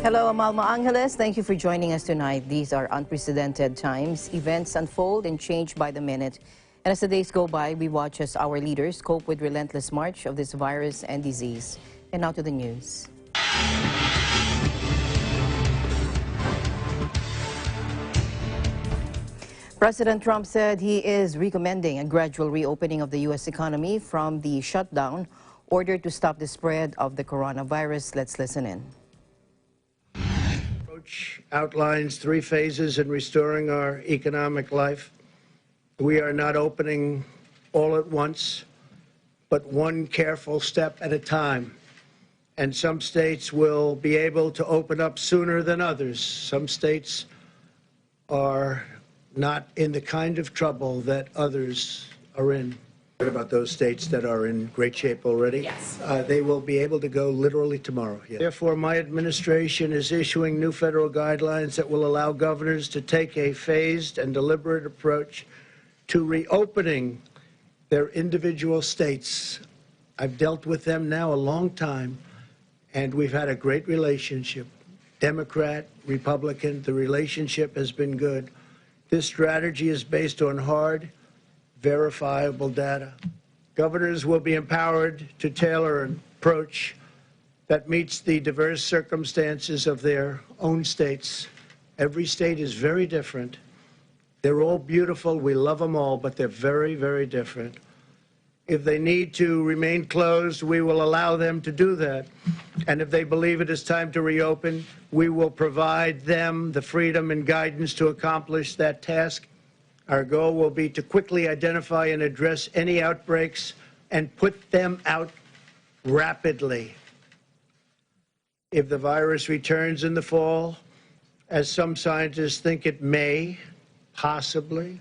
Hello, Amalma Angeles. Thank you for joining us tonight. These are unprecedented times. Events unfold and change by the minute. And as the days go by, we watch as our leaders cope with relentless march of this virus and disease. And now to the news. President Trump said he is recommending a gradual reopening of the U.S. economy from the shutdown ordered to stop the spread of the coronavirus. Let's listen in. Outlines 3 phases in restoring our economic life. We are not opening all at once, but one careful step at a time. And some states will be able to open up sooner than others. Some states are not in the kind of trouble that others are in. What about those states that are in great shape already? Yes. They will be able to go literally tomorrow. Yes. Therefore, my administration is issuing new federal guidelines that will allow governors to take a phased and deliberate approach to reopening their individual states. I've dealt with them now a long time, and we've had a great relationship. Democrat, Republican, the relationship has been good. This strategy is based on hard, verifiable data. Governors will be empowered to tailor an approach that meets the diverse circumstances of their own states. Every state is very different. They're all beautiful. We love them all, but they're very, very different. If they need to remain closed, we will allow them to do that. And if they believe it is time to reopen, we will provide them the freedom and guidance to accomplish that task. Our goal will be to quickly identify and address any outbreaks and put them out rapidly. If the virus returns in the fall, as some scientists think it may, possibly,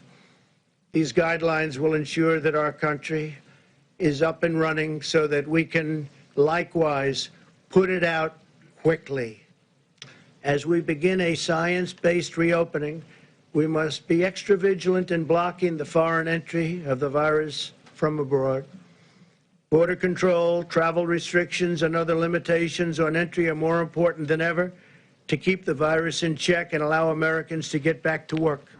these guidelines will ensure that our country is up and running so that we can likewise put it out quickly. As we begin a science-based reopening, we must be extra vigilant in blocking the foreign entry of the virus from abroad. Border control, travel restrictions, and other limitations on entry are more important than ever to keep the virus in check and allow Americans to get back to work.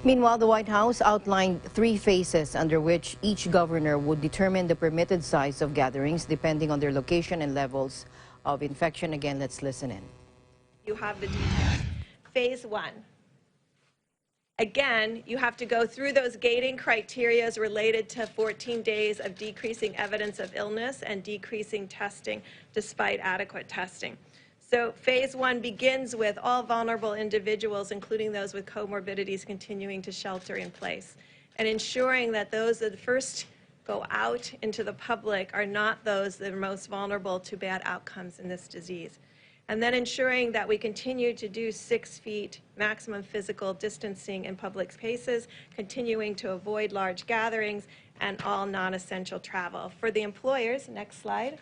Meanwhile, the White House outlined 3 phases under which each governor would determine the permitted size of gatherings depending on their location and levels of infection. Again, let's listen in. You have the details. Phase 1. Again, you have to go through those gating criteria related to 14 days of decreasing evidence of illness and decreasing testing despite adequate testing. So phase 1 begins with all vulnerable individuals, including those with comorbidities, continuing to shelter in place and ensuring that those that first go out into the public are not those that are most vulnerable to bad outcomes in this disease. And then ensuring that we continue to do 6 feet maximum physical distancing in public spaces, continuing to avoid large gatherings and all non-essential travel. For the employers, next slide.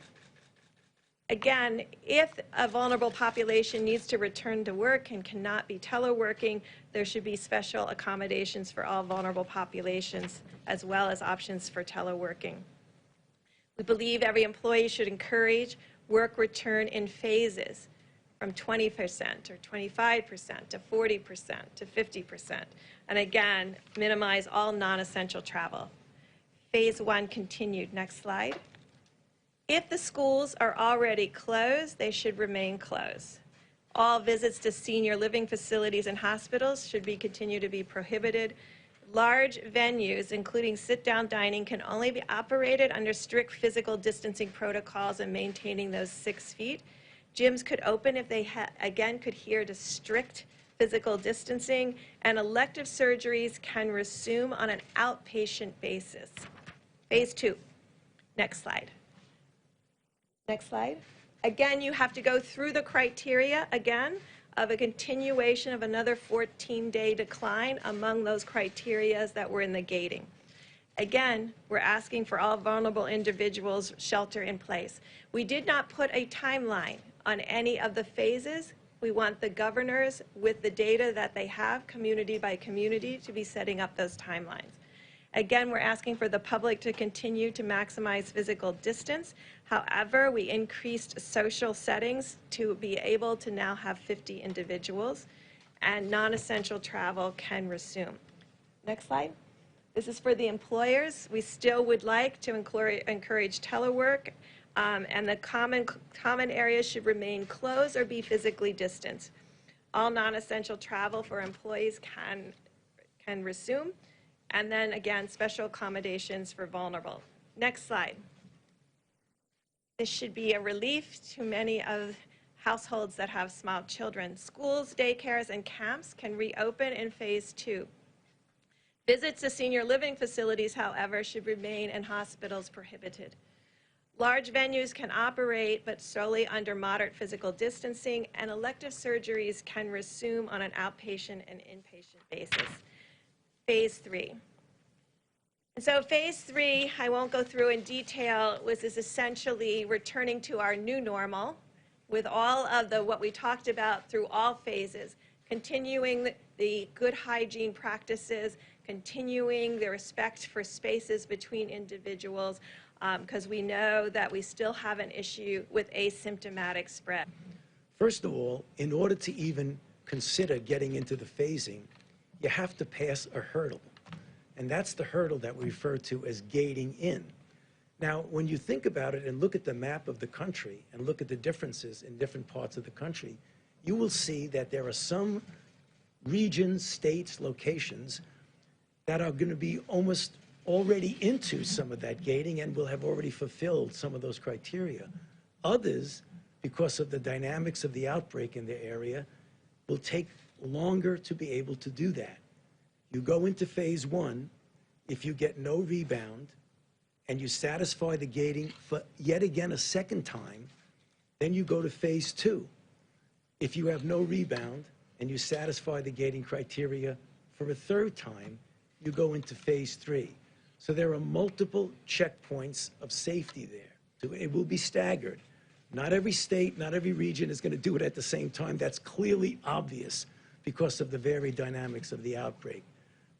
Again, if a vulnerable population needs to return to work and cannot be teleworking, there should be special accommodations for all vulnerable populations, as well as options for teleworking. We believe every employee should encourage work return in phases from 20% or 25% to 40% to 50%. And again, minimize all non-essential travel. Phase 1 continued. Next slide. If the schools are already closed, they should remain closed. All visits to senior living facilities and hospitals should continue to be prohibited. Large venues, including sit-down dining, can only be operated under strict physical distancing protocols and maintaining those 6 feet. Gyms could open if they, again, could adhere to strict physical distancing, and elective surgeries can resume on an outpatient basis. Phase 2. Next slide. Next slide. Again, you have to go through the criteria again of a continuation of another 14-day decline among those criteria that were in the gating. Again, we're asking for all vulnerable individuals shelter in place. We did not put a timeline on any of the phases. We want the governors, with the data that they have, community by community, to be setting up those timelines. Again, we're asking for the public to continue to maximize physical distance. However, we increased social settings to be able to now have 50 individuals, and non-essential travel can resume. Next slide. This is for the employers. We still would like to encourage telework, and the common areas should remain closed or be physically distanced. All non-essential travel for employees can resume. And then again, special accommodations for vulnerable. Next slide. This should be a relief to many of households that have small children. Schools, daycares, and camps can reopen in phase 2. Visits to senior living facilities, however, should remain in hospitals prohibited. Large venues can operate, but solely under moderate physical distancing, and elective surgeries can resume on an outpatient and inpatient basis. Phase 3. And so phase 3, I won't go through in detail, is essentially returning to our new normal with all of what we talked about through all phases, continuing the good hygiene practices, continuing the respect for spaces between individuals, because we know that we still have an issue with asymptomatic spread. First of all, in order to even consider getting into the phasing, you have to pass a hurdle. And that's the hurdle that we refer to as gating in. Now, when you think about it and look at the map of the country and look at the differences in different parts of the country, you will see that there are some regions, states, locations that are going to be almost already into some of that gating and will have already fulfilled some of those criteria. Others, because of the dynamics of the outbreak in the area, will take longer to be able to do that. You go into phase 1, if you get no rebound and you satisfy the gating for yet again a second time, then you go to phase 2. If you have no rebound and you satisfy the gating criteria for a third time, you go into phase 3. So there are multiple checkpoints of safety there. So it will be staggered. Not every state, not every region is going to do it at the same time. That's clearly obvious because of the varied dynamics of the outbreak.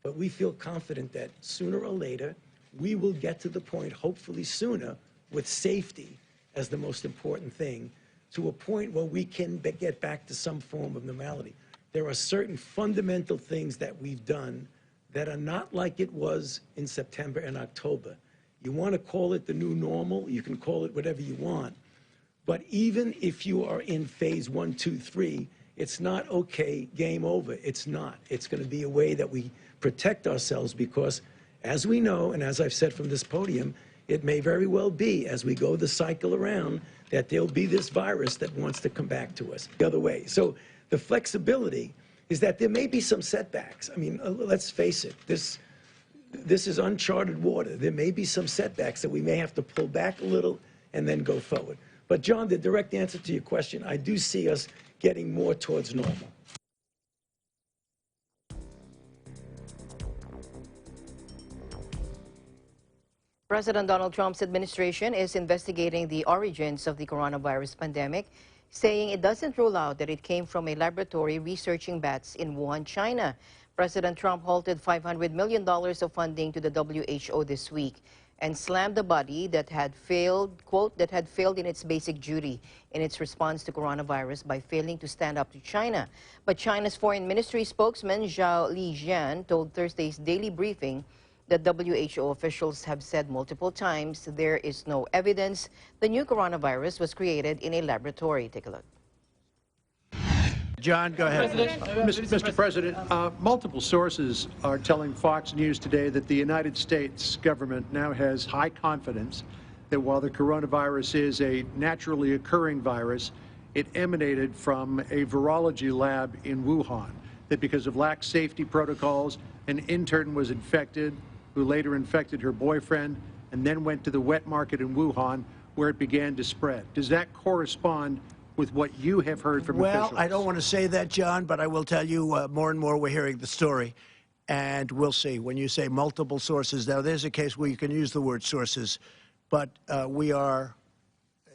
But we feel confident that sooner or later, we will get to the point, hopefully sooner, with safety as the most important thing, to a point where we can get back to some form of normality. There are certain fundamental things that we've done that are not like it was in September and October. You want to call it the new normal, you can call it whatever you want. But even if you are in phase 1, 2, 3, it's not okay, game over. It's not. It's going to be a way that we protect ourselves because, as we know, and as I've said from this podium, it may very well be, as we go the cycle around, that there'll be this virus that wants to come back to us the other way. So the flexibility is that there may be some setbacks. I mean, let's face it, this is uncharted water. There may be some setbacks that we may have to pull back a little and then go forward. But John, the direct answer to your question, I do see us getting more towards normal. President Donald Trump's administration is investigating the origins of the coronavirus pandemic, saying it doesn't rule out that it came from a laboratory researching bats in Wuhan, China. President Trump halted $500 million of funding to the WHO this week and slammed the body that had failed, quote, that had failed in its basic duty in its response to coronavirus by failing to stand up to China. But China's foreign ministry spokesman Zhao Lijian told Thursday's daily briefing that WHO officials have said multiple times there is no evidence the new coronavirus was created in a laboratory. Take a look. John, go ahead. Mr. President, multiple sources are telling Fox News today that the United States government now has high confidence that while the coronavirus is a naturally occurring virus, it emanated from a virology lab in Wuhan, that because of lax safety protocols, an intern was infected, who later infected her boyfriend, and then went to the wet market in Wuhan, where it began to spread. Does that correspond with what you have heard from officials? Well, I don't want to say that, John, but I will tell you more and more we're hearing the story, and we'll see. When you say multiple sources, now there's a case where you can use the word sources, but we are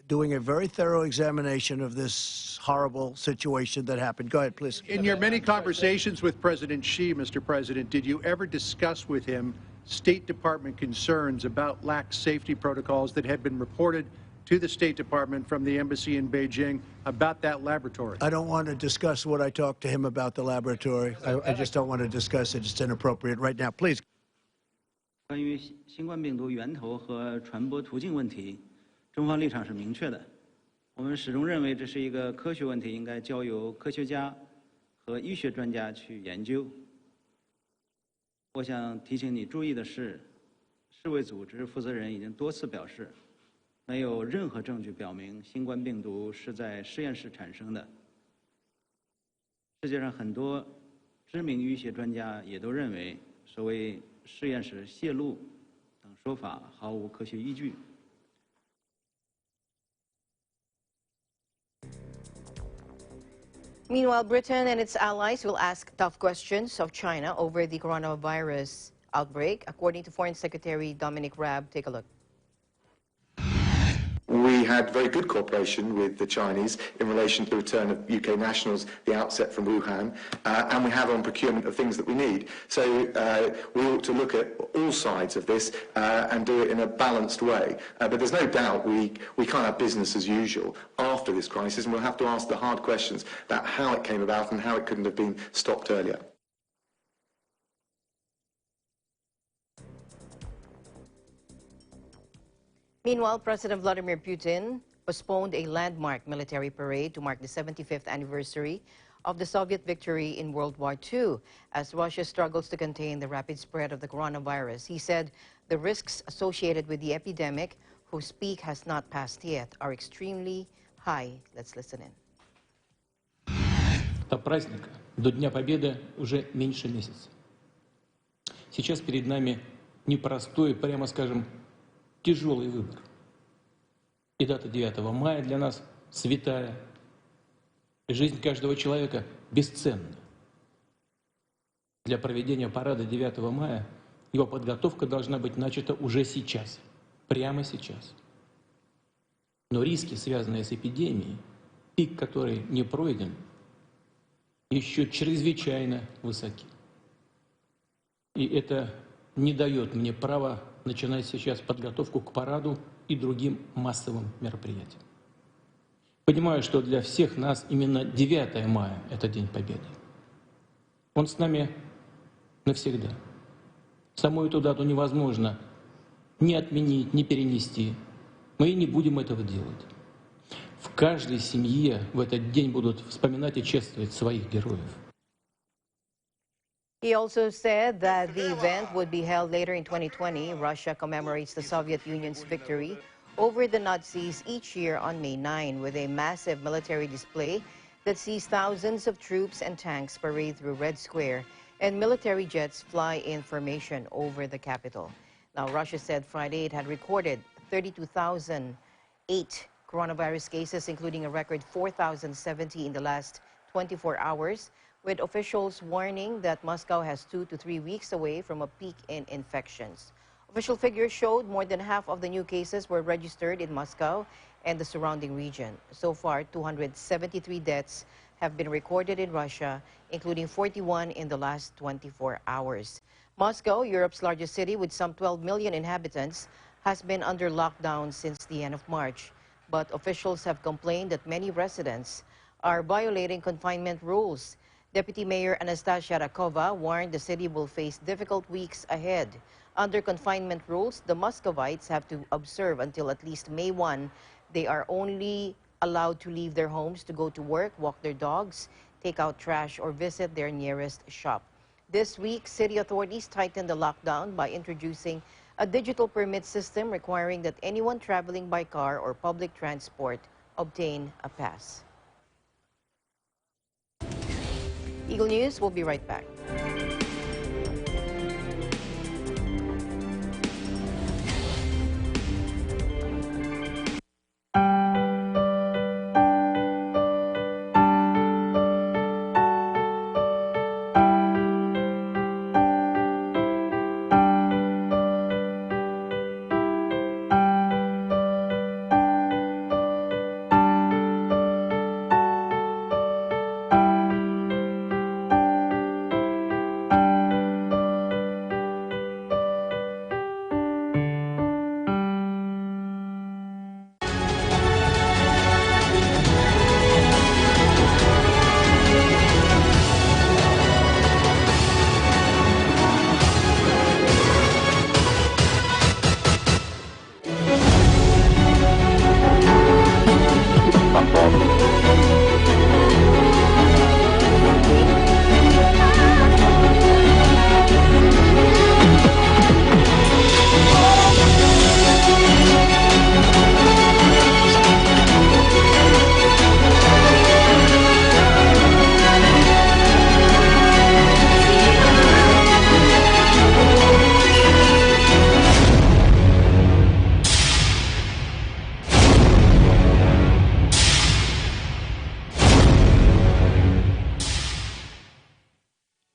doing a very thorough examination of this horrible situation that happened. Go ahead, please. In your many conversations with President Xi, Mr. President, did you ever discuss with him State Department concerns about lax safety protocols that had been reported to the State Department from the embassy in Beijing about that laboratory? I don't want to discuss what I talked to him about the laboratory. I just don't want to discuss it. It's inappropriate right now. Please. 关于新冠病毒源头和传播途径问题，中方立场是明确的。我们始终认为这是一个科学问题，应该交由科学家和医学专家去研究。我想提醒你注意的是，世卫组织负责人已经多次表示，没有任何证据表明新冠病毒是在实验室产生的。世界上很多知名医学专家也都认为，所谓实验室泄露等说法毫无科学依据。 Meanwhile, Britain and its allies will ask tough questions of China over the coronavirus outbreak, according to Foreign Secretary Dominic Raab. Take a look. We had very good cooperation with the Chinese in relation to the return of UK nationals, the outset from Wuhan, and we have on procurement of things that we need. So we ought to look at all sides of this and do it in a balanced way. But there's no doubt we can't have business as usual after this crisis, and we'll have to ask the hard questions about how it came about and how it couldn't have been stopped earlier. Meanwhile, President Vladimir Putin postponed a landmark military parade to mark the 75th anniversary of the Soviet victory in World War II as Russia struggles to contain the rapid spread of the coronavirus. He said the risks associated with the epidemic, whose peak has not passed yet, are extremely high. Let's listen in. До праздника, до Дня Победы уже меньше месяца. Сейчас перед нами непростой, прямо скажем, тяжелый выбор. И дата 9 мая для нас святая. И жизнь каждого человека бесценна. Для проведения парада 9 мая его подготовка должна быть начата уже сейчас, прямо сейчас. Но риски, связанные с эпидемией, пик которой не пройден, еще чрезвычайно высоки. И это не дает мне права начинать сейчас подготовку к параду и другим массовым мероприятиям. Понимаю, что для всех нас именно 9 мая – это День Победы. Он с нами навсегда. Саму эту дату невозможно ни отменить, ни перенести. Мы и не будем этого делать. В каждой семье в этот день будут вспоминать и чествовать своих героев. He also said that the event would be held later in 2020. Russia commemorates the Soviet Union's victory over the Nazis each year on May 9 with a massive military display that sees thousands of troops and tanks parade through Red Square and military jets fly in formation over the capital. Now, Russia said Friday it had recorded 32,008 coronavirus cases, including a record 4,070 in the last 24 hours, with officials warning that Moscow has 2 to 3 weeks away from a peak in infections. Official figures showed more than half of the new cases were registered in Moscow and the surrounding region. So far, 273 deaths have been recorded in Russia, including 41 in the last 24 hours. Moscow, Europe's largest city with some 12 million inhabitants, has been under lockdown since the end of March. But officials have complained that many residents are violating confinement rules. Deputy Mayor Anastasia Rakova warned the city will face difficult weeks ahead. Under confinement rules, the Muscovites have to observe until at least May 1. They are only allowed to leave their homes to go to work, walk their dogs, take out trash, or visit their nearest shop. This week, city authorities tightened the lockdown by introducing a digital permit system requiring that anyone traveling by car or public transport obtain a pass. Eagle News will be right back.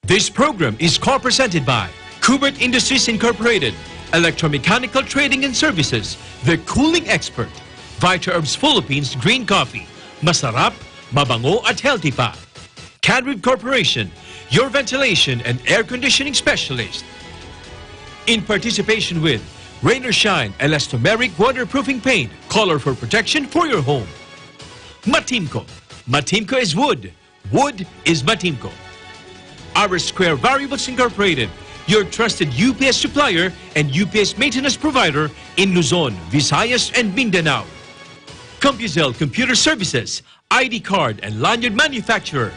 This program is co-presented by Kubert Industries Incorporated, Electromechanical Trading and Services, The Cooling Expert, Vita Herbs Philippines Green Coffee, Masarap, Mabango at Healthy Pa. Cadred Corporation, your ventilation and air conditioning specialist. In participation with Rain or Shine Elastomeric Waterproofing Paint, color for protection for your home. Matimco. Matimco is wood. Wood is Matimco. Our Square Variables Incorporated, your trusted UPS supplier and UPS maintenance provider in Luzon, Visayas, and Mindanao. CompuCell Computer Services, ID card and lanyard manufacturer.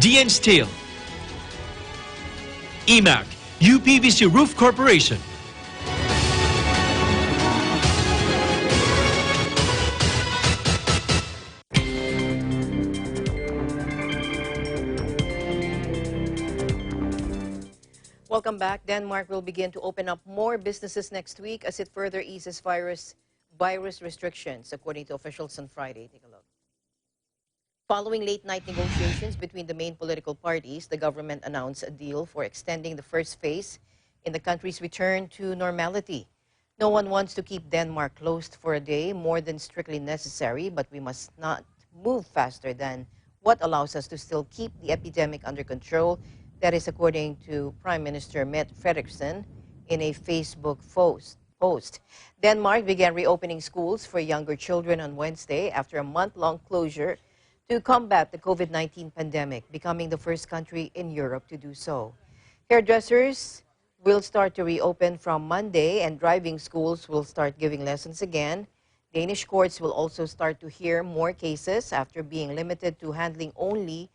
DN Steel. EMAC, UPVC Roof Corporation. Welcome back. Denmark will begin to open up more businesses next week as it further eases virus restrictions, according to officials on Friday. Take a look. Following late-night negotiations between the main political parties, the government announced a deal for extending the first phase in the country's return to normality. No one wants to keep Denmark closed for a day more than strictly necessary, but we must not move faster than what allows us to still keep the epidemic under control. That is according to Prime Minister Mette Frederiksen in a Facebook post. Denmark began reopening schools for younger children on Wednesday after a month-long closure to combat the COVID-19 pandemic, becoming the first country in Europe to do so. Hairdressers will start to reopen from Monday, and driving schools will start giving lessons again. Danish courts will also start to hear more cases after being limited to handling only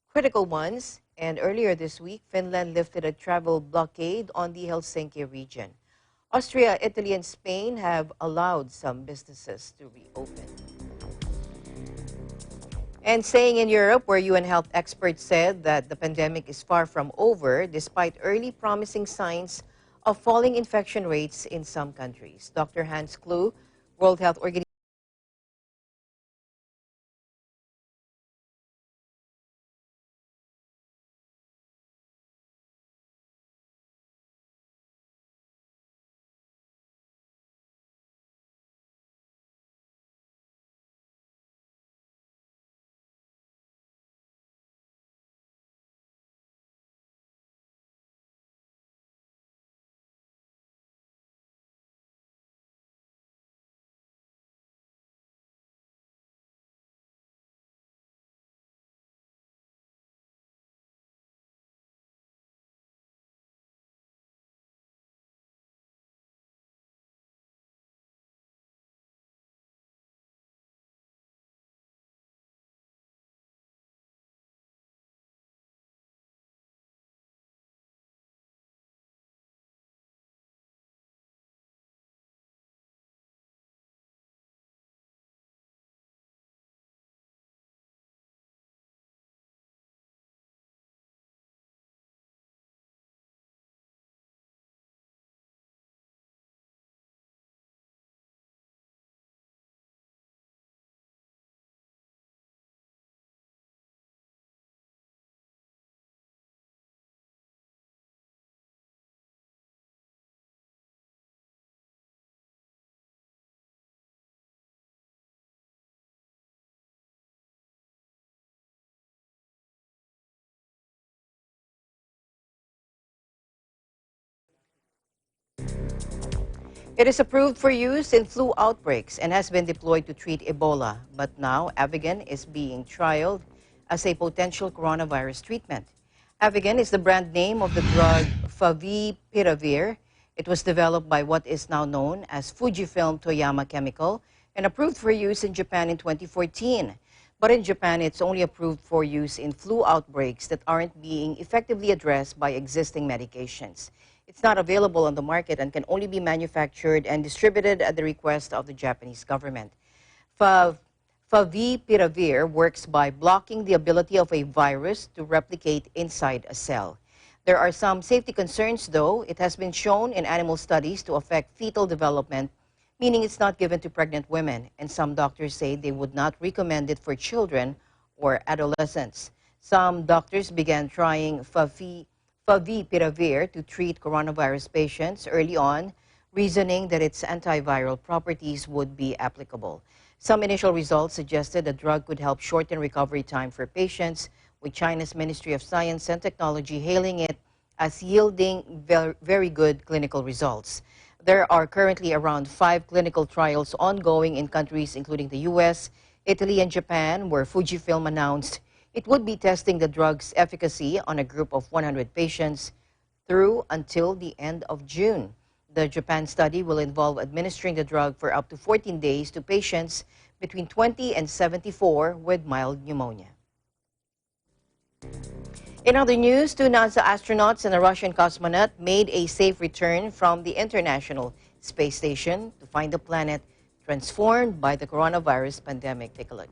critical ones. And earlier this week, Finland lifted a travel blockade on the Helsinki region. Austria, Italy, and Spain have allowed some businesses to reopen. And staying in Europe, where UN health experts said that the pandemic is far from over, despite early promising signs of falling infection rates in some countries. Dr. Hans Kluh, World Health Organization, it is approved for use in flu outbreaks and has been deployed to treat Ebola. But now, Avigan is being trialed as a potential coronavirus treatment. Avigan is the brand name of the drug Favipiravir. It was developed by what is now known as Fujifilm Toyama Chemical and approved for use in Japan in 2014. But in Japan, it's only approved for use in flu outbreaks that aren't being effectively addressed by existing medications. It's not available on the market and can only be manufactured and distributed at the request of the Japanese government. Favipiravir works by blocking the ability of a virus to replicate inside a cell. There are some safety concerns, though. It has been shown in animal studies to affect fetal development, meaning it's not given to pregnant women, and some doctors say they would not recommend it for children or adolescents. Some doctors began trying favipiravir to treat coronavirus patients early on, reasoning that its antiviral properties would be applicable. Some initial results suggested the drug could help shorten recovery time for patients, with China's Ministry of Science and Technology hailing it as yielding very good clinical results. There are currently around 5 clinical trials ongoing in countries including the US, Italy, and Japan, where Fujifilm announced it would be testing the drug's efficacy on a group of 100 patients through until the end of June. The Japan study will involve administering the drug for up to 14 days to patients between 20 and 74 with mild pneumonia. In other news, 2 NASA astronauts and a Russian cosmonaut made a safe return from the International Space Station to find the planet transformed by the coronavirus pandemic. Take a look.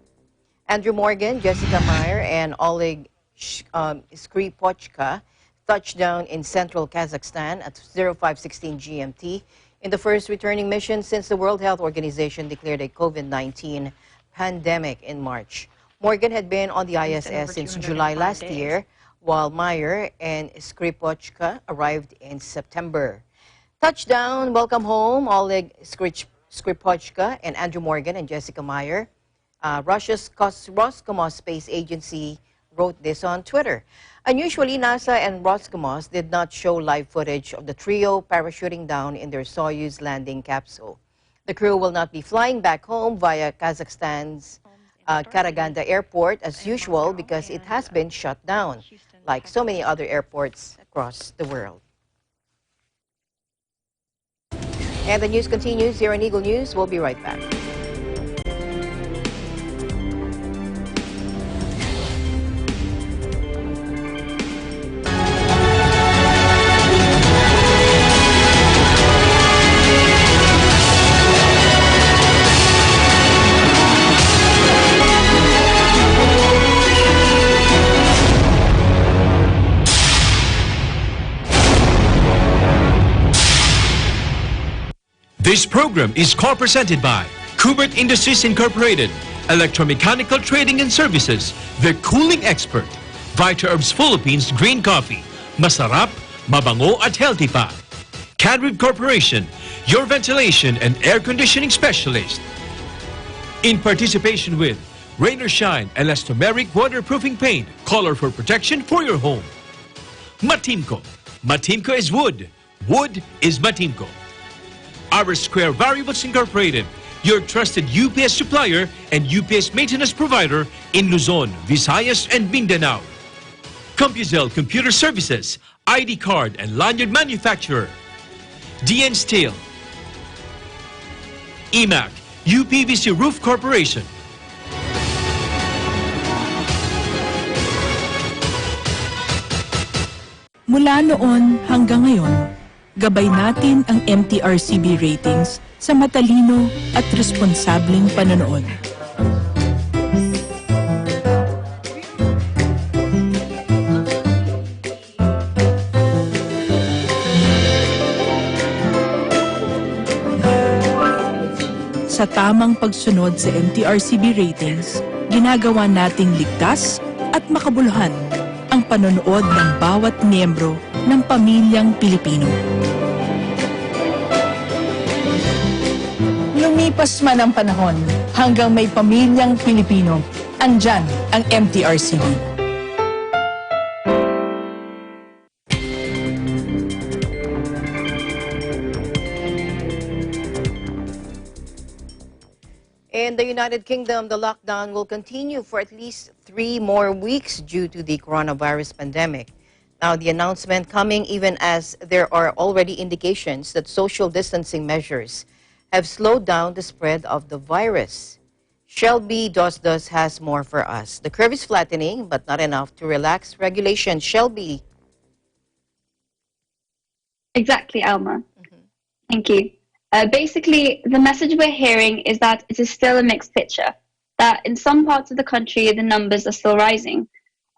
Andrew Morgan, Jessica Meyer, and Oleg Skripochka touched down in central Kazakhstan at 05:16 GMT in the first returning mission since the World Health Organization declared a COVID-19 pandemic in March. Morgan had been on the ISS since July last year, while Meyer and Skripochka arrived in September. Touchdown, welcome home, Oleg Skripochka and Andrew Morgan and Jessica Meyer. Russia's Roscosmos Space Agency wrote this on Twitter. Unusually, NASA and Roscosmos did not show live footage of the trio parachuting down in their Soyuz landing capsule. The crew will not be flying back home via Kazakhstan's Karaganda Airport as usual because it has been shut down, like so many other airports across the world. And the news continues here on Eagle News. We'll be right back. This program is co-presented by Kubert Industries Incorporated, Electromechanical Trading and Services, the cooling expert, Vita Herbs Philippines Green Coffee, Masarap, Mabango at Healthy Pa, Cadwood Corporation, your ventilation and air conditioning specialist. In participation with Rain or Shine Elastomeric Waterproofing Paint, color for protection for your home. Matimco. Matimco is wood. Wood is Matimco. Our Square Variables Incorporated, your trusted UPS supplier and UPS maintenance provider in Luzon, Visayas, and Mindanao. CompuZell Computer Services, ID card and lanyard manufacturer. DN Steel. EMAC, UPVC Roof Corporation. Mula noon hanggang ngayon, gabay natin ang MTRCB ratings sa matalino at responsableng panonood. Sa tamang pagsunod sa MTRCB ratings, ginagawa nating ligtas at makabuluhan ang panonood ng bawat miyembro ng pamilyang Pilipino. Lumipas man ang panahon, hanggang may pamilyang Pilipino, andyan ang MTRCB. In the United Kingdom, the lockdown will continue for at least 3 more weeks due to the coronavirus pandemic. Now, the announcement coming even as there are already indications that social distancing measures have slowed down the spread of the virus. Shelby Dos has more for us. The curve is flattening, but not enough to relax regulations. Shelby. Exactly, Alma. Thank you. Basically, the message we're hearing is that it is still a mixed picture, that in some parts of the country, the numbers are still rising.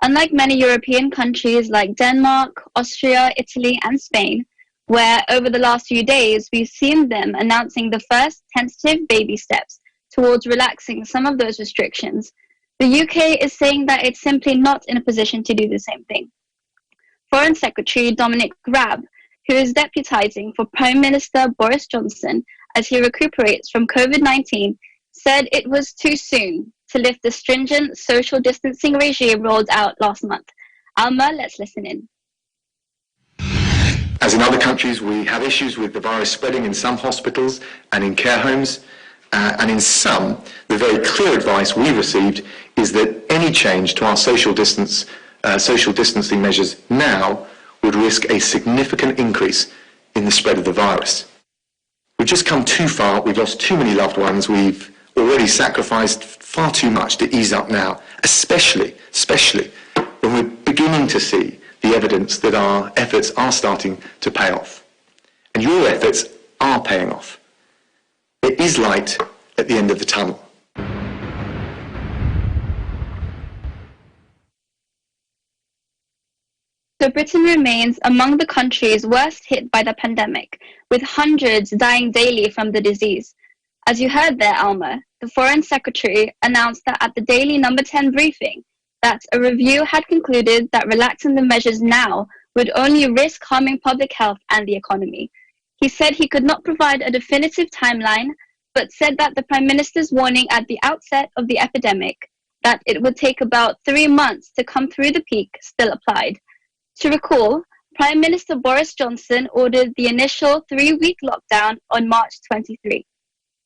Unlike many European countries like Denmark, Austria, Italy, and Spain, where over the last few days, we've seen them announcing the first tentative baby steps towards relaxing some of those restrictions, The UK is saying that it's simply not in a position to do the same thing. Foreign Secretary Dominic Raab, who is deputising for Prime Minister Boris Johnson as he recuperates from COVID-19, said it was too soon to lift the stringent social distancing regime rolled out last month. Alma, let's listen in. As in other countries, we have issues with the virus spreading in some hospitals and in care homes. And in some, the very clear advice we received is that any change to our social distancing measures now would risk a significant increase in the spread of the virus. We've just come too far, we've lost too many loved ones, we've already sacrificed far too much to ease up now, especially when we're beginning to see the evidence that our efforts are starting to pay off. And your efforts are paying off. There is light at the end of the tunnel. So Britain remains among the countries worst hit by the pandemic, with hundreds dying daily from the disease. As you heard there, Alma, the Foreign Secretary announced that at the daily number 10 briefing, that a review had concluded that relaxing the measures now would only risk harming public health and the economy. He said he could not provide a definitive timeline, but said that the Prime Minister's warning at the outset of the epidemic, that it would take about 3 months to come through the peak, still applied. To recall, Prime Minister Boris Johnson ordered the initial 3-week lockdown on March 23.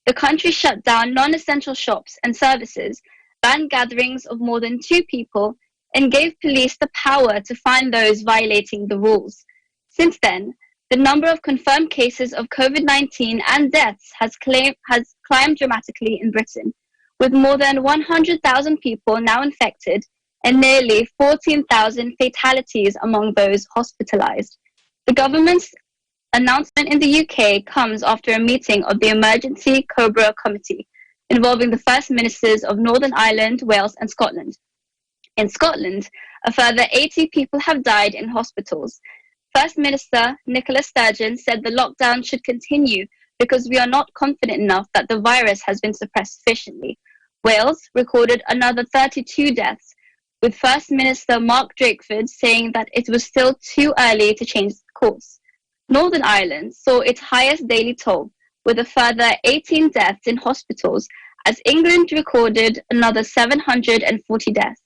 The country shut down non-essential shops and services, banned gatherings of more than 2 people, and gave police the power to fine those violating the rules. Since then, the number of confirmed cases of COVID-19 and deaths has climbed dramatically in Britain, with more than 100,000 people now infected and nearly 14,000 fatalities among those hospitalized. The government's announcement in the UK comes after a meeting of the Emergency Cobra Committee, involving the First Ministers of Northern Ireland, Wales and Scotland. In Scotland, a further 80 people have died in hospitals. First Minister Nicola Sturgeon said the lockdown should continue because we are not confident enough that the virus has been suppressed sufficiently. Wales recorded another 32 deaths, with First Minister Mark Drakeford saying that it was still too early to change course. Northern Ireland saw its highest daily toll, with a further 18 deaths in hospitals, as England recorded another 740 deaths.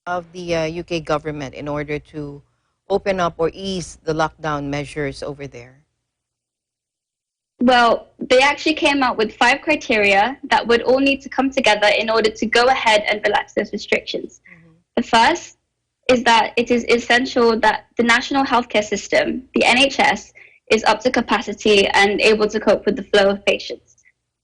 Of the UK government in order to open up or ease the lockdown measures over there? Well, they actually came out with 5 criteria that would all need to come together in order to go ahead and relax those restrictions. The first is that it is essential that the national healthcare system, the NHS, is up to capacity and able to cope with the flow of patients.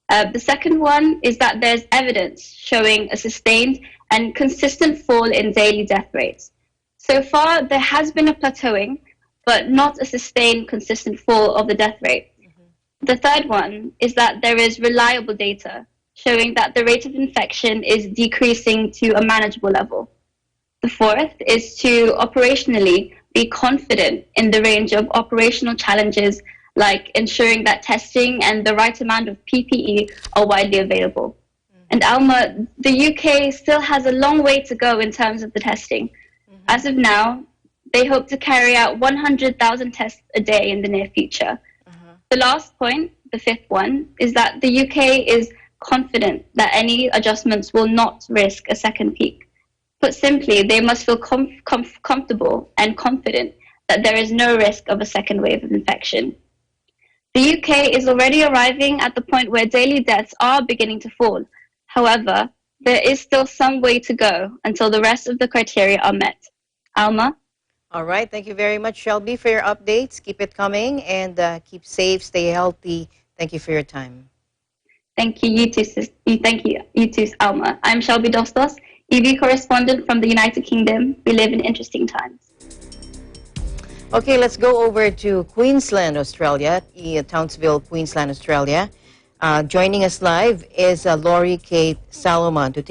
The second one is that there's evidence showing a sustained and consistent fall in daily death rates. So far, there has been a plateauing, but not a sustained, consistent fall of the death rate. The third one is that there is reliable data showing that the rate of infection is decreasing to a manageable level. The fourth is to operationally be confident in the range of operational challenges, like ensuring that testing and the right amount of PPE are widely available. And Alma, the UK still has a long way to go in terms of the testing. As of now, they hope to carry out 100,000 tests a day in the near future. The last point, the fifth one, is that the UK is confident that any adjustments will not risk a second peak. Put simply, they must feel comfortable and confident that there is no risk of a second wave of infection. The UK is already arriving at the point where daily deaths are beginning to fall. However, there is still some way to go until the rest of the criteria are met. Alma? All right. Thank you very much, Shelby, for your updates. Keep it coming and keep safe, stay healthy. Thank you for your time. Thank you, you too, thank you, Alma. I'm Shelby Dostos, EV correspondent from the United Kingdom. We live in interesting times. Okay, let's go over to Queensland, Australia, Townsville, Queensland, Australia. Joining us live is Laurie Kate Salomon to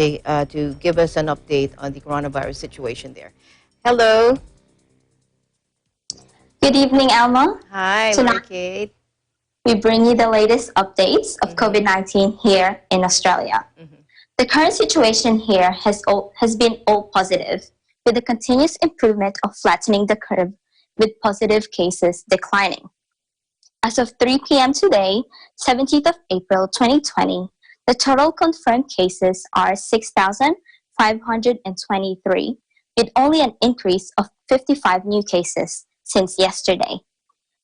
give us an update on the coronavirus situation there. Hello. Good evening, Alma. Hi, Laurie Kate. we bring you the latest updates of COVID-19 here in Australia. The current situation here has been all positive, with the continuous improvement of flattening the curve, with positive cases declining. As of 3 p.m. today, 17th of April 2020, the total confirmed cases are 6,523, with only an increase of 55 new cases since yesterday.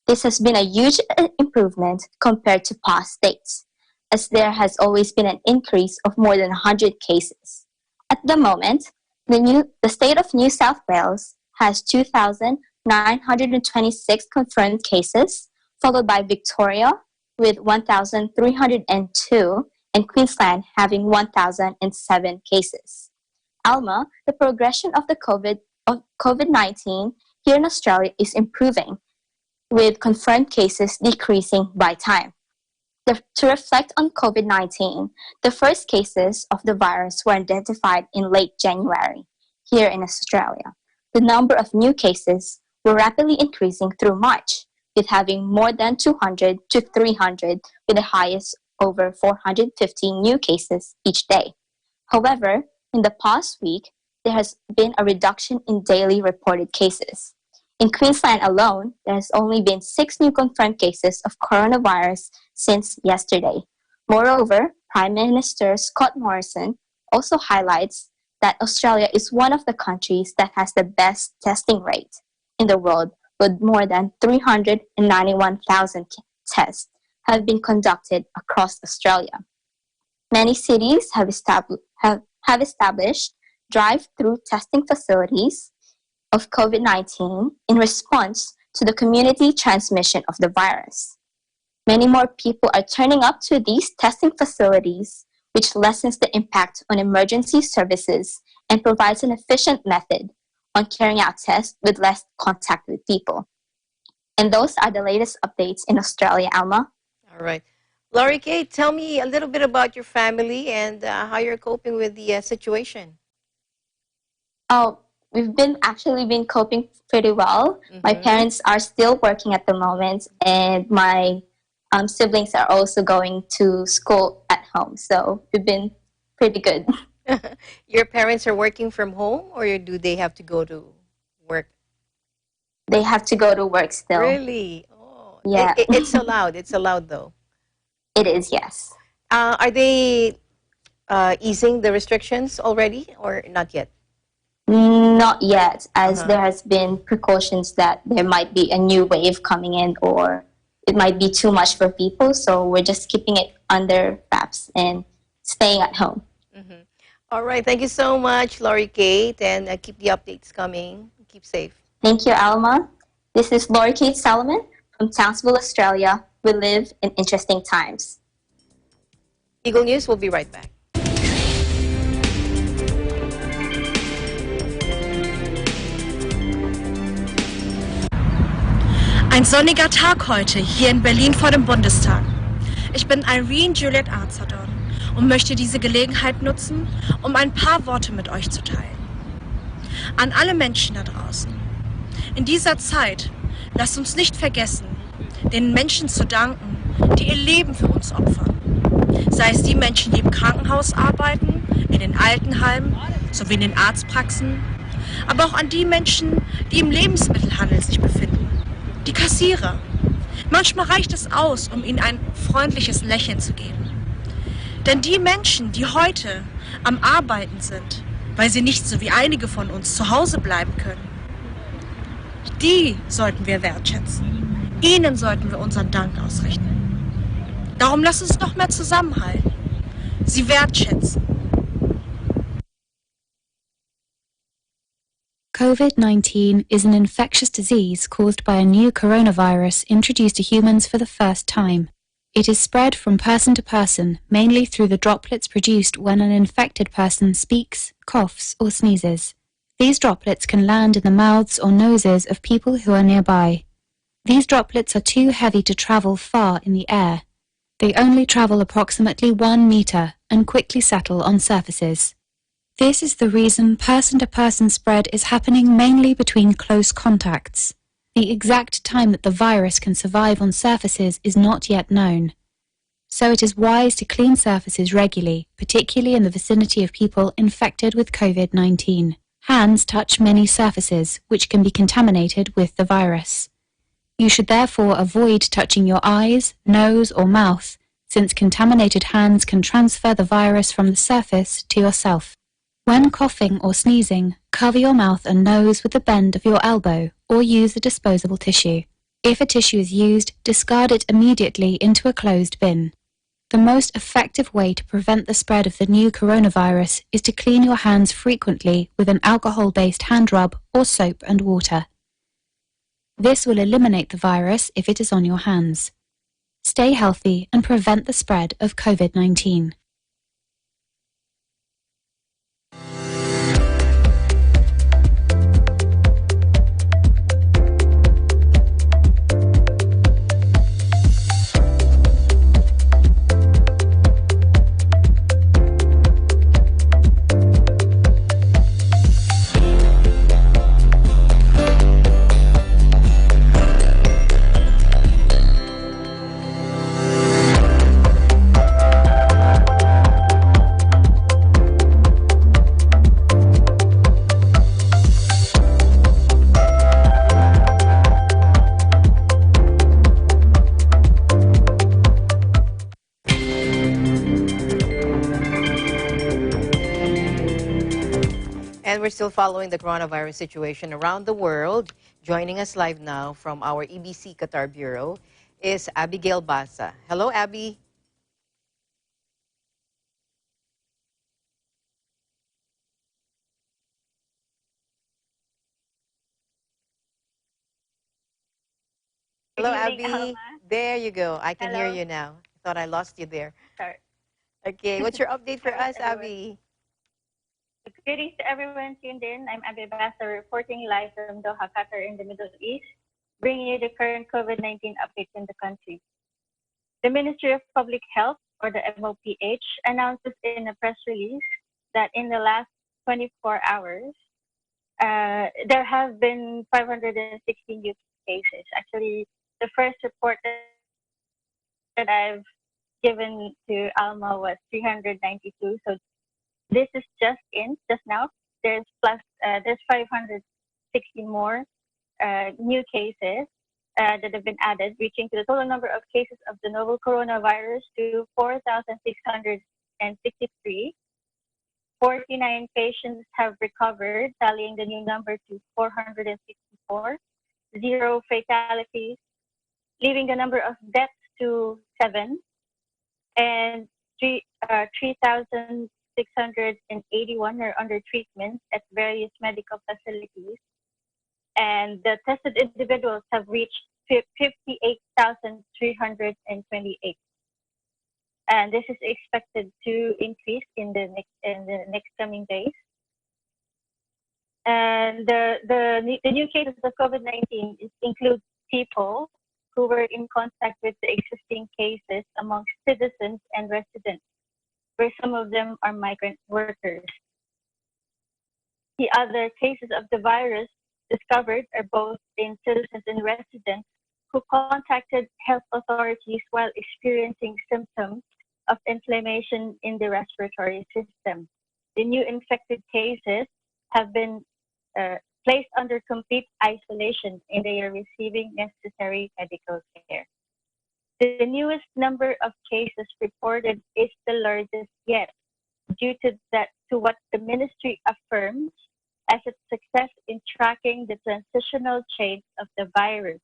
This has been a huge improvement compared to past dates, as there has always been an increase of more than 100 cases. At the moment, the state of New South Wales has 2,926 confirmed cases, followed by Victoria with 1,302 and Queensland having 1,007 cases. Alma, the progression of the COVID-19 here in Australia is improving, with confirmed cases decreasing by time. To reflect on COVID-19, the first cases of the virus were identified in late January here in Australia. The number of new cases were rapidly increasing through March, with having more than 200 to 300, with the highest over 450 new cases each day. However, in the past week, there has been a reduction in daily reported cases. In Queensland alone, there has only been 6 new confirmed cases of coronavirus since yesterday. Moreover, Prime Minister Scott Morrison also highlights that Australia is one of the countries that has the best testing rate in the world, with more than 391,000 tests have been conducted across Australia. Many cities have established drive-through testing facilities of COVID-19 in response to the community transmission of the virus. Many more people are turning up to these testing facilities, which lessens the impact on emergency services and provides an efficient method on carrying out tests with less contact with people. And those are the latest updates in Australia, Alma. All right. Laurie Kate, tell me a little bit about your family and how you're coping with the situation. Oh, we've been coping pretty well. My parents are still working at the moment, and my siblings are also going to school at home. So we've been pretty good. Your parents are working from home, or do they have to go to work? They have to go to work still. Really? Oh, yeah. It's allowed. It's allowed, though. It is, yes. Are they easing the restrictions already, or not yet? Not yet, as there has been precautions that there might be a new wave coming in, or it might be too much for people. So we're just keeping it under wraps and staying at home. All right. Thank you so much, Laurie Kate, and keep the updates coming. Keep safe. Thank you, Alma. This is Laurie Kate Solomon from Townsville, Australia. We live in interesting times. Eagle News will be right back. Ein sonniger Tag heute hier in Berlin vor dem Bundestag. Ich bin Irene Juliet Arzadon und möchte diese Gelegenheit nutzen, um ein paar Worte mit euch zu teilen. An alle Menschen da draußen. In dieser Zeit lasst uns nicht vergessen, den Menschen zu danken, die ihr Leben für uns opfern. Sei es die Menschen, die im Krankenhaus arbeiten, in den Altenheimen sowie in den Arztpraxen, aber auch an die Menschen, die im Lebensmittelhandel sich befinden. Die Kassierer. Manchmal reicht es aus, um ihnen ein freundliches Lächeln zu geben. Denn die Menschen, die heute am Arbeiten sind, weil sie nicht so wie einige von uns zu Hause bleiben können, die sollten wir wertschätzen. Ihnen sollten wir unseren Dank ausrichten. Darum lasst uns noch mehr zusammenhalten. Sie wertschätzen. COVID-19 is an infectious disease caused by a new coronavirus introduced to humans for the first time. It is spread from person to person, mainly through the droplets produced when an infected person speaks, coughs, or sneezes. These droplets can land in the mouths or noses of people who are nearby. These droplets are too heavy to travel far in the air. They only travel approximately 1 meter and quickly settle on surfaces. This is the reason person-to-person spread is happening mainly between close contacts. The exact time that the virus can survive on surfaces is not yet known. So it is wise to clean surfaces regularly, particularly in the vicinity of people infected with COVID-19. Hands touch many surfaces, which can be contaminated with the virus. You should therefore avoid touching your eyes, nose, or mouth, since contaminated hands can transfer the virus from the surface to yourself. When coughing or sneezing, cover your mouth and nose with the bend of your elbow or use a disposable tissue. If a tissue is used, discard it immediately into a closed bin. The most effective way to prevent the spread of the new coronavirus is to clean your hands frequently with an alcohol-based hand rub or soap and water. This will eliminate the virus if it is on your hands. Stay healthy and prevent the spread of COVID-19. And we're still following the coronavirus situation around the world. Joining us live now from our EBC Qatar Bureau is Abigail Basa. Hello, Abby. Hello, Good evening, Abby. Alma. There you go. I can hear Hello. you now. I thought I lost you there. Sorry. Okay, what's your update for Greetings, us, Abby? Greetings to everyone tuned in. I'm Abby Basa reporting live from Doha, Qatar in the Middle East, bringing you the current COVID-19 updates in the country. The Ministry of Public Health, or the MOPH, announces in a press release that in the last 24 hours, there have been 516 new cases. Actually, the first report that I've given to Alma was 392. So this is just now. There's 560 more new cases that have been added, reaching to the total number of cases of the novel coronavirus to 4,663. 49 patients have recovered, tallying the new number to 464. 0 fatalities, leaving the number of deaths to 7. And 3,681 are under treatment at various medical facilities. And the tested individuals have reached 58,328. And this is expected to increase in the next coming days. And the new cases of COVID-19 include people who were in contact with the existing cases among citizens and residents, where some of them are migrant workers. The other cases of the virus discovered are both in citizens and residents who contacted health authorities while experiencing symptoms of inflammation in the respiratory system. The new infected cases have been placed under complete isolation and they are receiving necessary medical care. The newest number of cases reported is the largest yet, due to what the ministry affirms as its success in tracking the transitional chains of the virus.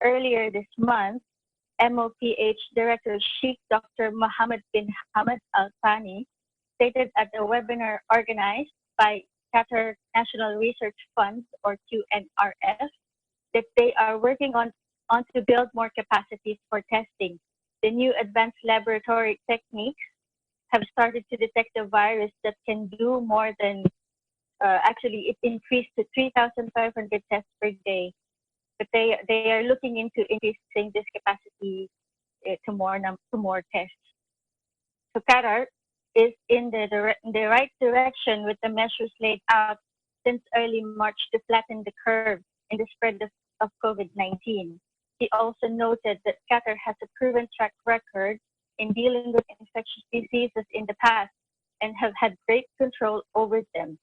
Earlier this month, MOPH Director Sheikh Dr. Mohammed bin Hamad Al Thani stated at a webinar organized by Qatar National Research Fund, or QNRF, that they are working on to build more capacities for testing. The new advanced laboratory techniques have started to detect the virus that can do more than, actually it increased to 3,500 tests per day. But they are looking into increasing this capacity to more tests. So Qatar is in the right direction with the measures laid out since early March to flatten the curve in the spread of of COVID-19. He also noted that Qatar has a proven track record in dealing with infectious diseases in the past and have had great control over them.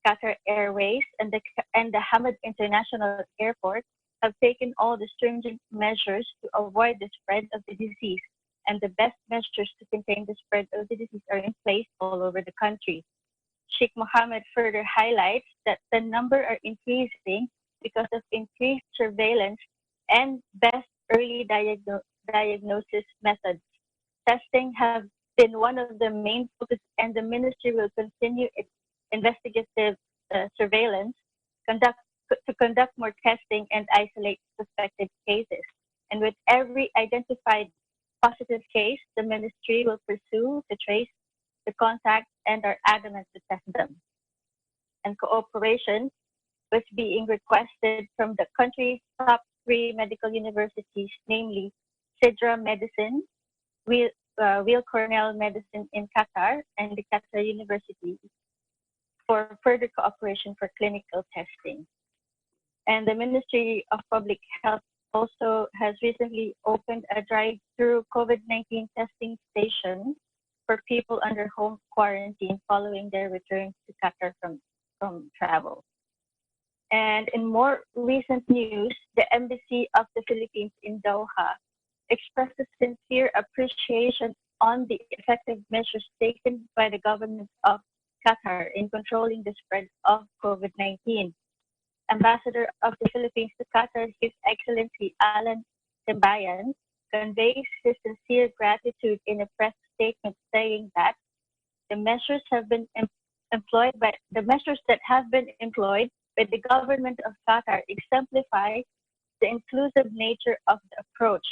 Qatar Airways and the Hamad International Airport have taken all the stringent measures to avoid the spread of the disease, and the best measures to contain the spread of the disease are in place all over the country. Sheikh Mohammed further highlights that the number are increasing because of increased surveillance and best early diagnosis methods. Testing have been one of the main focus, and the ministry will continue its investigative surveillance, to conduct more testing and isolate suspected cases. And with every identified positive case, the ministry will pursue to trace the contacts and are adamant to test them. And cooperation was being requested from the country's top 3 medical universities, namely Sidra Medicine, Weill Cornell Medicine in Qatar, and the Qatar University, for further cooperation for clinical testing. And the Ministry of Public Health also has recently opened a drive-through COVID-19 testing station for people under home quarantine following their return to Qatar from travel. And in more recent news, the Embassy of the Philippines in Doha expressed a sincere appreciation on the effective measures taken by the government of Qatar in controlling the spread of COVID-19. Ambassador of the Philippines to Qatar, His Excellency Alan Tembayan, conveys his sincere gratitude in a press statement, saying that the measures that have been employed by the government of Qatar exemplify the inclusive nature of the approach,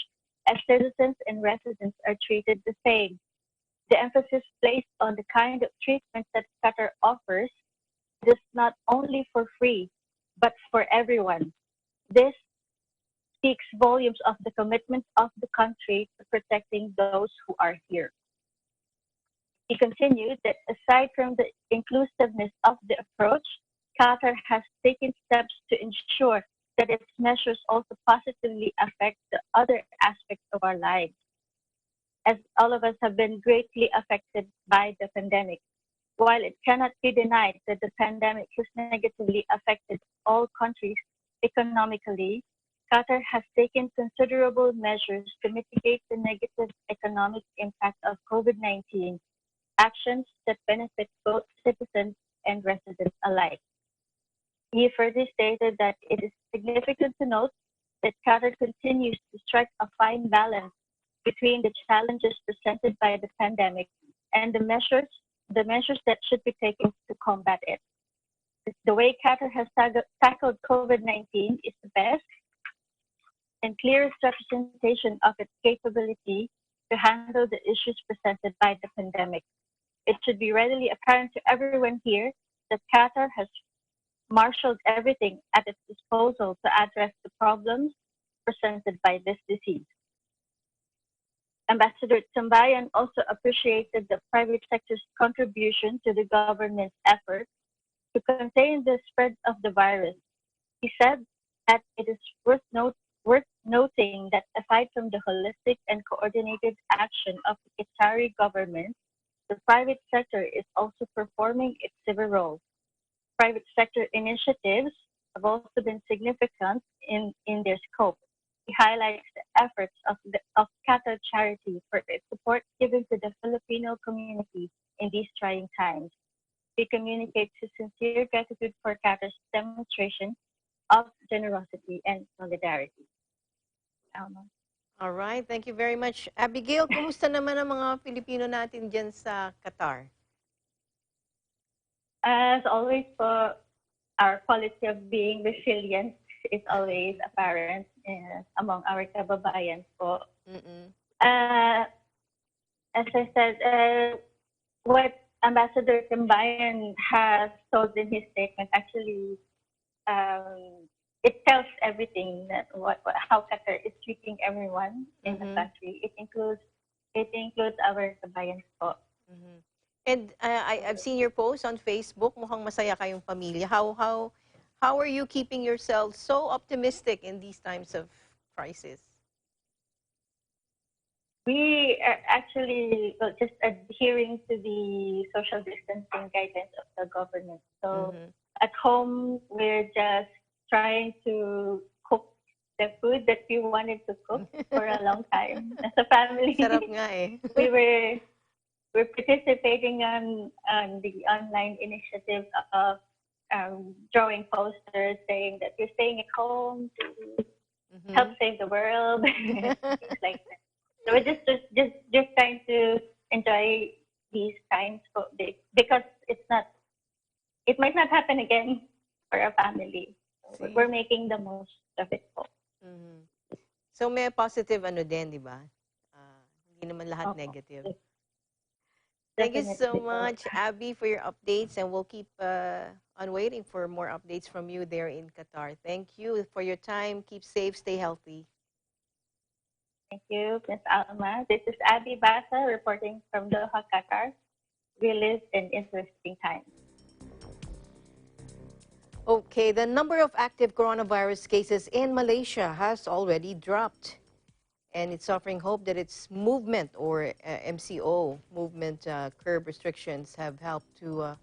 as citizens and residents are treated the same. The emphasis placed on the kind of treatment that Qatar offers is not only for free, but for everyone. This speaks volumes of the commitment of the country to protecting those who are here. He continued that aside from the inclusiveness of the approach, Qatar has taken steps to ensure that its measures also positively affect the other aspects of our lives, as all of us have been greatly affected by the pandemic. While it cannot be denied that the pandemic has negatively affected all countries economically, Qatar has taken considerable measures to mitigate the negative economic impact of COVID-19, actions that benefit both citizens and residents alike. He further stated that it is significant to note that Qatar continues to strike a fine balance between the challenges presented by the pandemic and the measures that should be taken to combat it. The way Qatar has tackled COVID-19 is the best and clearest representation of its capability to handle the issues presented by the pandemic. It should be readily apparent to everyone here that Qatar has marshaled everything at its disposal to address the problems presented by this disease. Ambassador Tambayan also appreciated the private sector's contribution to the government's effort to contain the spread of the virus. He said that it is worth noting that aside from the holistic and coordinated action of the Qatari government, the private sector is also performing its civil role. Private sector initiatives have also been significant in their scope. He highlights the efforts of Qatar Charity for its support given to the Filipino community in these trying times. He communicates his sincere gratitude for Qatar's demonstration of generosity and solidarity. All right, thank you very much. Abigail, kumusta naman ang mga Pilipino natin dyan sa Qatar? As always, our policy of being resilient is always apparent among our kababayan po. As I said, what Ambassador Timbayan has told in his statement, actually, it tells everything that how Qatar is treating everyone in the country. It includes our kabayan po. And I've seen your post on Facebook. Mukhang masaya kayong pamilya. How How are you keeping yourself so optimistic in these times of crisis? We are actually just adhering to the social distancing guidelines of the government. So at home, we're just trying to cook the food that we wanted to cook for a long time as a family. Sarap nga eh. we're participating on the online initiative of drawing posters saying that we're staying at home to help save the world, things like that. So we're just trying to enjoy these times because it might not happen again for our family. So we're making the most of it. So may positive ano din, di ba? Hindi naman lahat negative. Thank you so much, Abby, for your updates, and we'll keep on waiting for more updates from you there in Qatar. Thank you for your time. Keep safe, stay healthy. Thank you, Ms. Alma. This is Abby Basa reporting from Doha, Qatar. We live in interesting times. Okay, the number of active coronavirus cases in Malaysia has already dropped. And it's offering hope that its movement, or MCO, movement curb restrictions, have helped to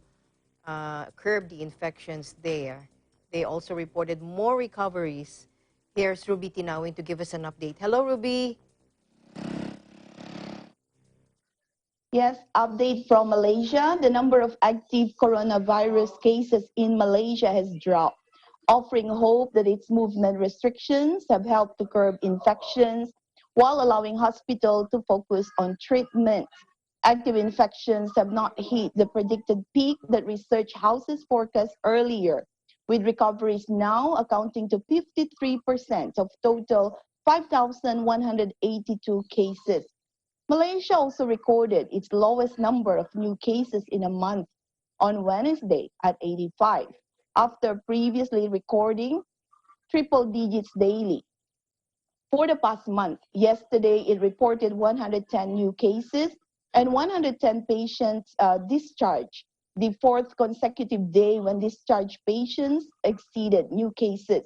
curb the infections there. They also reported more recoveries. Here's Ruby Tinawin to give us an update. Hello, Ruby. Yes, update from Malaysia. The number of active coronavirus cases in Malaysia has dropped, offering hope that its movement restrictions have helped to curb infections while allowing hospitals to focus on treatment. Active infections have not hit the predicted peak that research houses forecast earlier, with recoveries now accounting to 53% of total 5,182 cases. Malaysia also recorded its lowest number of new cases in a month on Wednesday at 85, after previously recording triple digits daily. For the past month, yesterday it reported 110 new cases and 110 patients discharged, the fourth consecutive day when discharged patients exceeded new cases.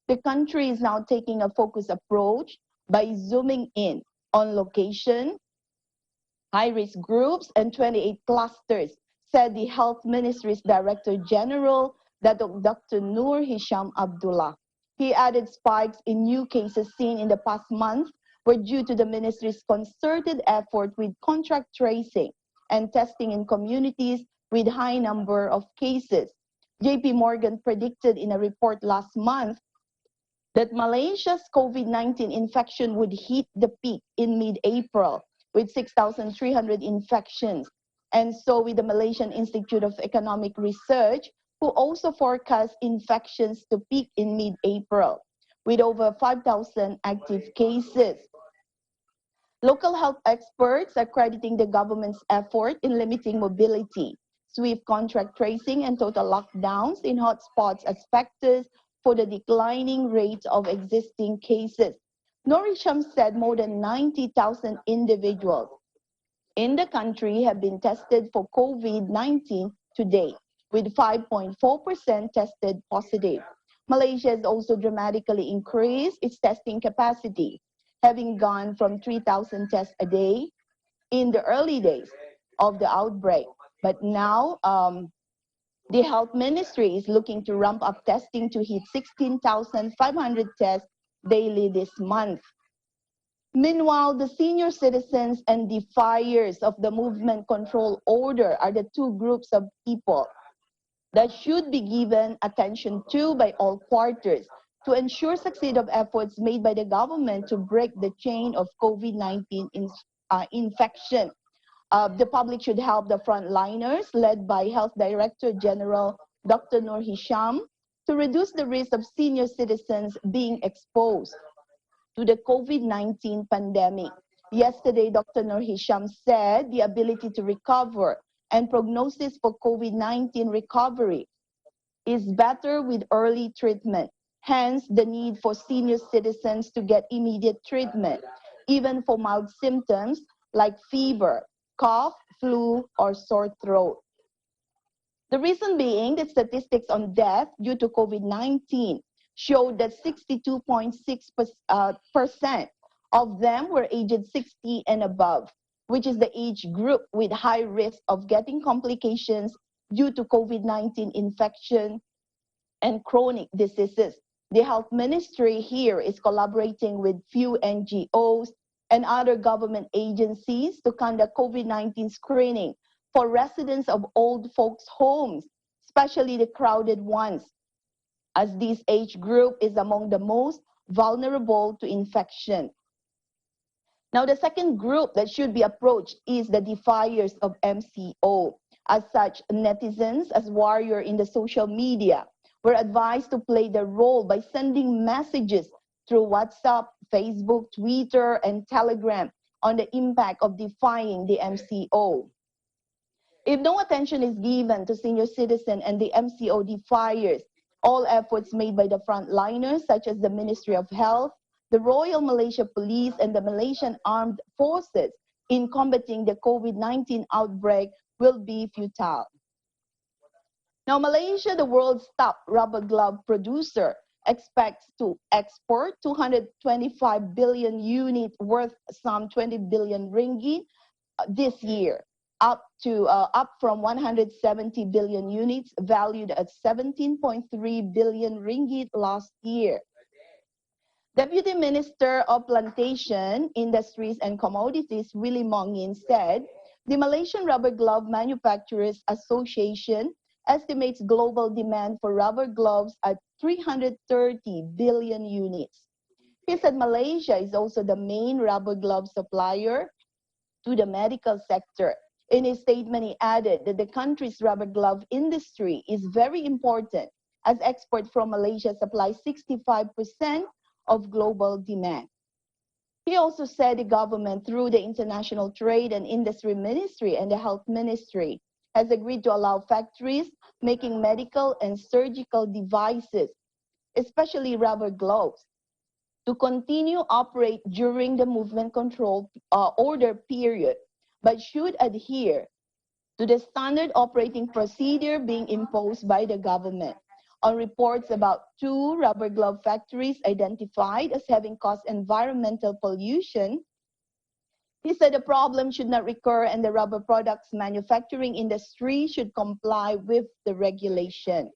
The country is now taking a focused approach by zooming in on location, high-risk groups, and 28 clusters, said the Health Ministry's Director General, Dr. Nur Hisham Abdullah. He added spikes in new cases seen in the past month were due to the ministry's concerted effort with contract tracing and testing in communities with high number of cases. JP Morgan predicted in a report last month that Malaysia's COVID-19 infection would hit the peak in mid-April with 6,300 infections. And so with the Malaysian Institute of Economic Research, who also forecast infections to peak in mid-April with over 5,000 active cases. Local health experts are crediting the government's effort in limiting mobility, swift contract tracing, and total lockdowns in hotspots as factors for the declining rate of existing cases. Norisham said more than 90,000 individuals in the country have been tested for COVID-19 today, with 5.4% tested positive. Malaysia has also dramatically increased its testing capacity, having gone from 3,000 tests a day in the early days of the outbreak. But now, the Health Ministry is looking to ramp up testing to hit 16,500 tests daily this month. Meanwhile, the senior citizens and defiers of the movement control order are the two groups of people that should be given attention to by all quarters to ensure success of efforts made by the government to break the chain of COVID-19 infection. The public should help the frontliners, led by Health Director General Dr. Nur Hisham, to reduce the risk of senior citizens being exposed to the COVID-19 pandemic. Yesterday, Dr. Nur Hisham said the ability to recover and prognosis for COVID-19 recovery is better with early treatment. Hence, the need for senior citizens to get immediate treatment, even for mild symptoms like fever, cough, flu, or sore throat. The reason being that statistics on death due to COVID-19 showed that 62.6% of them were aged 60 and above, which is the age group with high risk of getting complications due to COVID-19 infection and chronic diseases. The health ministry here is collaborating with few NGOs and other government agencies to conduct COVID-19 screening for residents of old folks' homes, especially the crowded ones, as this age group is among the most vulnerable to infection. Now, the second group that should be approached is the defiers of MCO. As such, netizens, as warrior in the social media, were advised to play their role by sending messages through WhatsApp, Facebook, Twitter, and Telegram on the impact of defying the MCO. If no attention is given to senior citizens and the MCO defiers, all efforts made by the frontliners, such as the Ministry of Health, the Royal Malaysia Police, and the Malaysian Armed Forces in combating the COVID-19 outbreak will be futile. Now, Malaysia, the world's top rubber glove producer, expects to export 225 billion units worth some 20 billion ringgit this year, up from 170 billion units valued at 17.3 billion ringgit last year. Deputy Minister of Plantation, Industries and Commodities, Willie Mongin, said the Malaysian Rubber Glove Manufacturers Association estimates global demand for rubber gloves at 330 billion units. He said Malaysia is also the main rubber glove supplier to the medical sector. In his statement, he added that the country's rubber glove industry is very important, as export from Malaysia supplies 65% of global demand. He also said the government, through the International Trade and Industry Ministry and the Health Ministry, has agreed to allow factories making medical and surgical devices, especially rubber gloves, to continue operate during the movement control order period, but should adhere to the standard operating procedure being imposed by the government. On reports about 2 rubber glove factories identified as having caused environmental pollution, he said the problem should not recur and the rubber products manufacturing industry should comply with the regulation.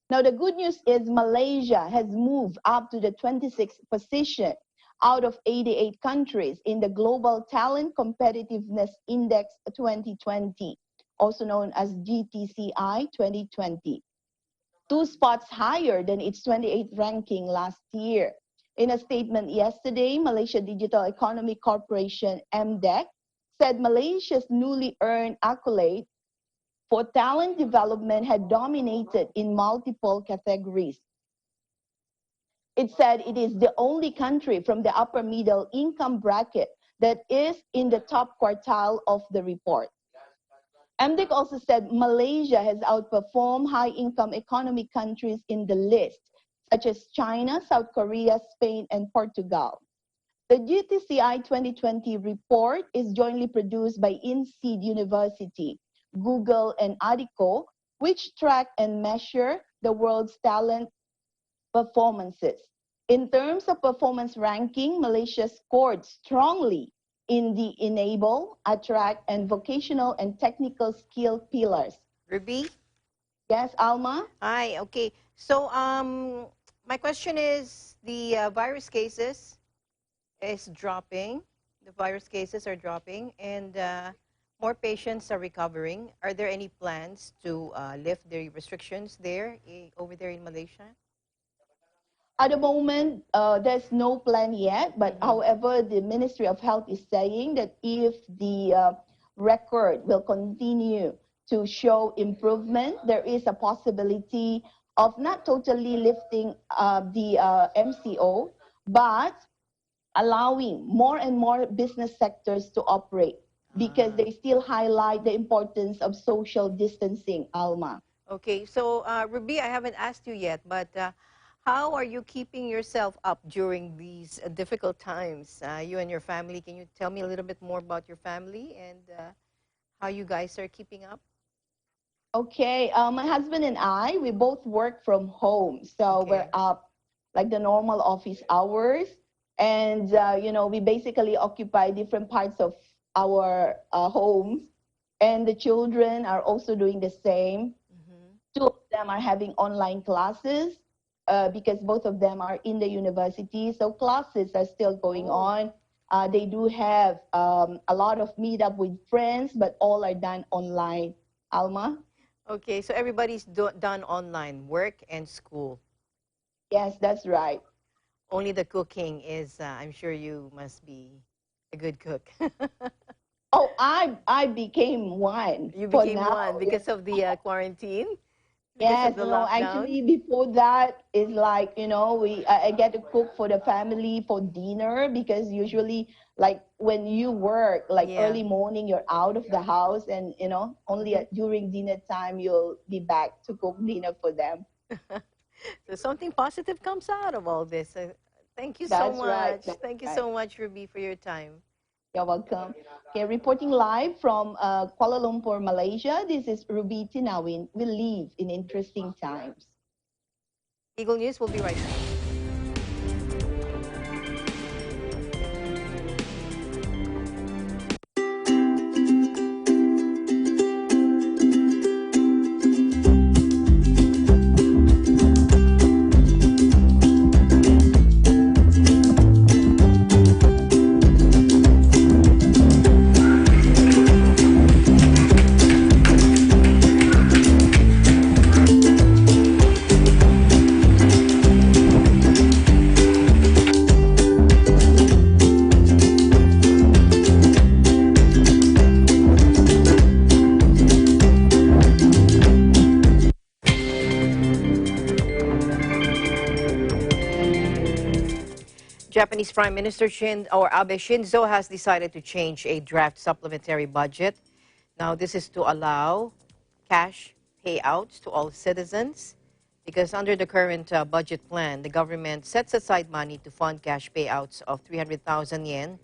Now, the good news is Malaysia has moved up to the 26th position out of 88 countries in the Global Talent Competitiveness Index 2020, also known as GTCI 2020. 2 spots higher than its 28th ranking last year. In a statement yesterday, Malaysia Digital Economy Corporation, MDEC, said Malaysia's newly earned accolade for talent development had dominated in multiple categories. It said it is the only country from the upper middle income bracket that is in the top quartile of the report. MDEC also said Malaysia has outperformed high-income economy countries in the list, such as China, South Korea, Spain, and Portugal. The GTCI 2020 report is jointly produced by INSEAD University, Google, and ADICO, which track and measure the world's talent performances. In terms of performance ranking, Malaysia scored strongly in the enable, attract, and vocational and technical skill pillars. Ruby? Yes, Alma? Hi, okay. So my question is, the virus cases is dropping. The virus cases are dropping, and more patients are recovering. Are there any plans to lift the restrictions there, over there in Malaysia? At the moment, there's no plan yet, but however, the Ministry of Health is saying that if the record will continue to show improvement, there is a possibility of not totally lifting the MCO, but allowing more and more business sectors to operate because they still highlight the importance of social distancing, Alma. Okay, so Ruby, I haven't asked you yet, but how are you keeping yourself up during these difficult times? You and your family, can you tell me a little bit more about your family and how you guys are keeping up? Okay, my husband and I, we both work from home. So we're up like the normal office hours. And, we basically occupy different parts of our homes. And the children are also doing the same. Two of them are having online classes because both of them are in the university. So classes are still going on. They do have a lot of meetup with friends, but all are done online. Alma? Okay, so everybody's done online, work and school. Yes, that's right. Only the cooking is, I'm sure you must be a good cook. Oh, I became one. You For became now. one because of the quarantine? Because Yes, of the lockdown? actually before that is like, I get to cook for the family for dinner because usually like when you work like Yeah. early morning you're out of the house and only during dinner time you'll be back to cook dinner for them. So something positive comes out of all this. Thank you so That's right. much. That's Thank you right. so much, Ruby, for your time. You're welcome. Okay, reporting live from Kuala Lumpur, Malaysia. This is Ruby Tinawin. We live in interesting times. Eagle News will be right back. Japanese Prime Minister Abe Shinzo has decided to change a draft supplementary budget. Now, this is to allow cash payouts to all citizens because under the current budget plan, the government sets aside money to fund cash payouts of 300,000 yen,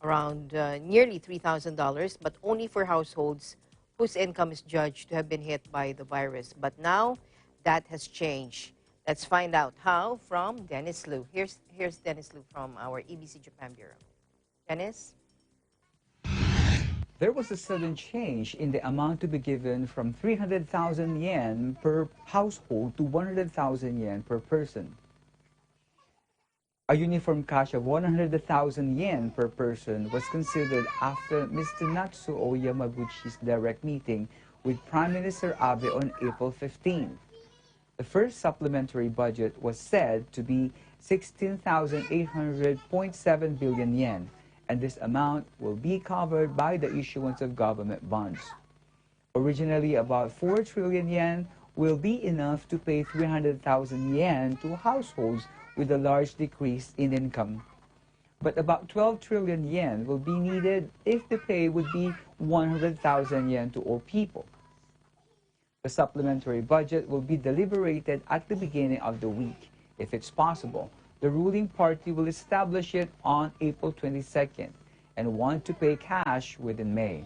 around nearly $3,000, but only for households whose income is judged to have been hit by the virus. But now that has changed. Let's find out how from Dennis Liu. Here's Dennis Liu from our EBC Japan Bureau. Dennis? There was a sudden change in the amount to be given from 300,000 yen per household to 100,000 yen per person. A uniform cash of 100,000 yen per person was considered after Mr. Natsuo Yamaguchi's direct meeting with Prime Minister Abe on April 15. The first supplementary budget was said to be 16,800.7 billion yen, and this amount will be covered by the issuance of government bonds. Originally, about 4 trillion yen will be enough to pay 300,000 yen to households with a large decrease in income. But about 12 trillion yen will be needed if the pay would be 100,000 yen to all people. The supplementary budget will be deliberated at the beginning of the week. If it's possible, the ruling party will establish it on April 22nd and want to pay cash within May.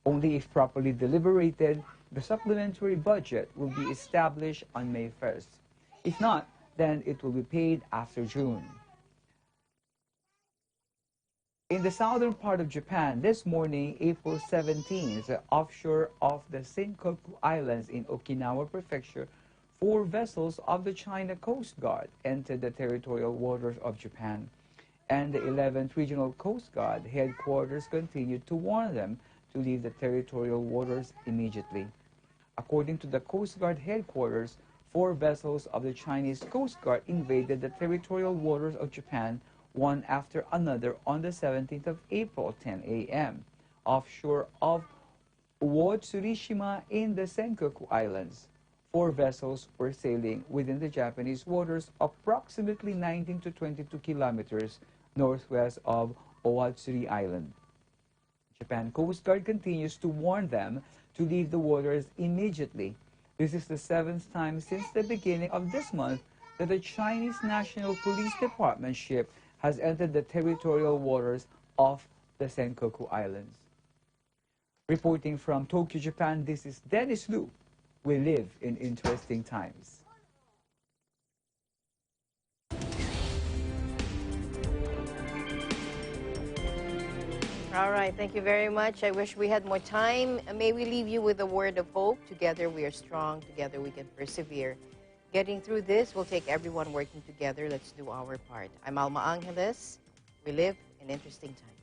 Only if properly deliberated, the supplementary budget will be established on May 1st. If not, then it will be paid after June. In the southern part of Japan, this morning, April 17th, offshore of the Senkaku Islands in Okinawa Prefecture, 4 vessels of the China Coast Guard entered the territorial waters of Japan, and the 11th Regional Coast Guard headquarters continued to warn them to leave the territorial waters immediately. According to the Coast Guard headquarters, 4 vessels of the Chinese Coast Guard invaded the territorial waters of Japan one after another on the 17th of April, 10 a.m., offshore of Uotsurishima in the Senkaku Islands. 4 vessels were sailing within the Japanese waters approximately 19 to 22 kilometers northwest of Owatsuri Island. Japan Coast Guard continues to warn them to leave the waters immediately. This is the 7th time since the beginning of this month that the Chinese National Police Department ship has entered the territorial waters of the Senkaku Islands. Reporting from Tokyo, Japan, this is Dennis Liu We live in interesting times. All right, thank you very much. I wish we had more time. May we leave you with a word of hope. Together we are strong. Together we can persevere. Getting through this will take everyone working together. Let's do our part. I'm Alma Angeles. We live in interesting times.